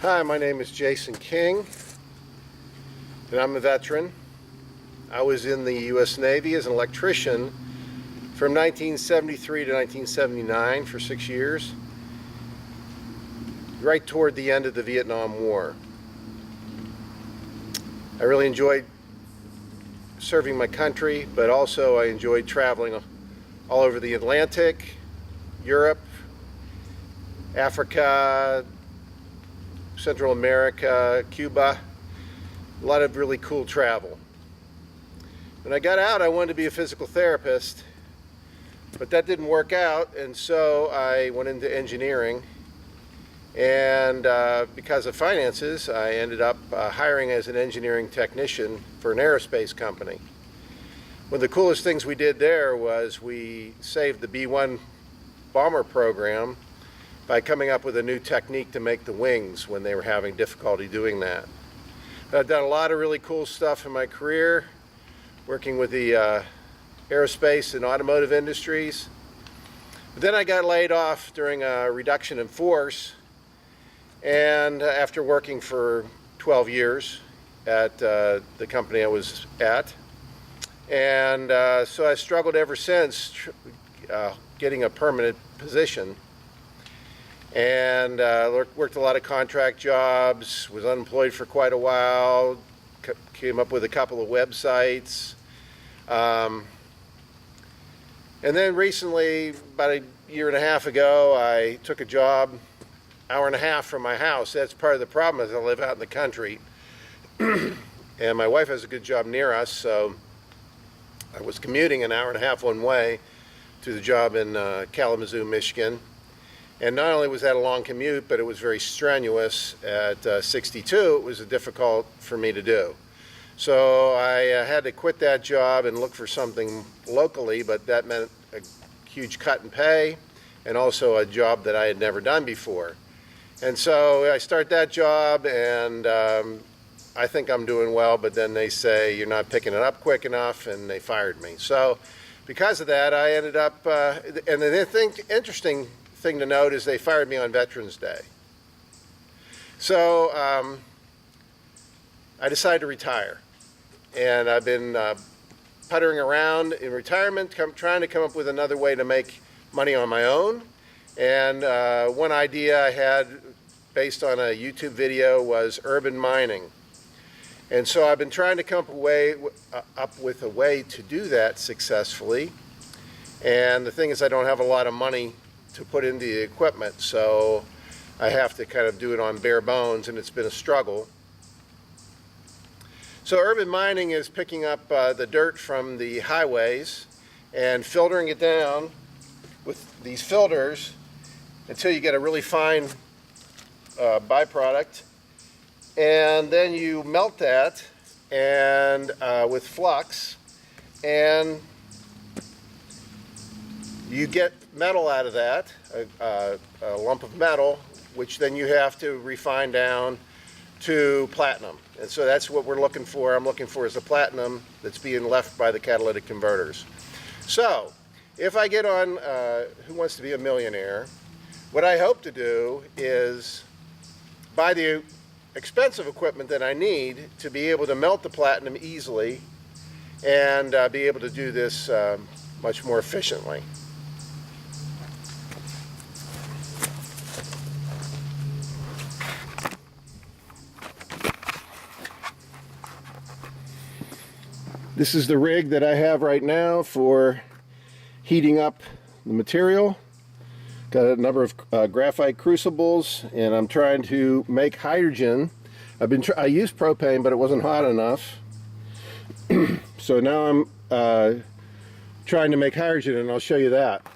Hi, my name is Jason King, and I'm a veteran. I was in the U.S. Navy as an electrician from 1973 to 1979 for 6 years, right toward the end of the Vietnam War. I really enjoyed serving my country, but also I enjoyed traveling all over the Atlantic, Europe, Africa, Central America, Cuba, a lot of really cool travel. When I got out, I wanted to be a physical therapist, but that didn't work out, and so I went into engineering. And because of finances, I ended up hiring as an engineering technician for an aerospace company. One of the coolest things we did there was we saved the B-1 bomber program by coming up with a new technique to make the wings when they were having difficulty doing that. I've done a lot of really cool stuff in my career, working with the aerospace and automotive industries. But then I got laid off during a reduction in force, and after working for 12 years at the company I was at. And so I struggled ever since getting a permanent position. And worked a lot of contract jobs, was unemployed for quite a while, came up with a couple of websites. And then recently, about a year and a half ago, I took a job hour and a half from my house. That's part of the problem, is I live out in the country. And my wife has a good job near us, so I was commuting an hour and a half one way to the job in Kalamazoo, Michigan. And not only was that a long commute, but it was very strenuous. At 62, it was difficult for me to do. So I had to quit that job and look for something locally, but that meant a huge cut in pay and also a job that I had never done before. And so I start that job, and I think I'm doing well, but then they say you're not picking it up quick enough, and they fired me. So because of that, I ended up, and the interesting thing to note is they fired me on Veterans Day. So I decided to retire, and I've been puttering around in retirement, trying to come up with another way to make money on my own. And one idea I had based on a YouTube video was urban mining. And so I've been trying to come up with a way to do that successfully. And the thing is, I don't have a lot of money to put into the equipment, so I have to kind of do it on bare bones, and it's been a struggle. So urban mining is picking up the dirt from the highways and filtering it down with these filters until you get a really fine byproduct, and then you melt that and with flux, and you get metal out of that, a lump of metal, which then you have to refine down to platinum. And so that's what we're looking for. I'm looking for is the platinum that's being left by the catalytic converters. So if I get on Who Wants to Be a Millionaire, what I hope to do is buy the expensive equipment that I need to be able to melt the platinum easily and be able to do this much more efficiently. This is the rig that I have right now for heating up the material. Got a number of graphite crucibles, and I'm trying to make hydrogen. I used propane, but it wasn't hot enough. So now I'm trying to make hydrogen, and I'll show you that.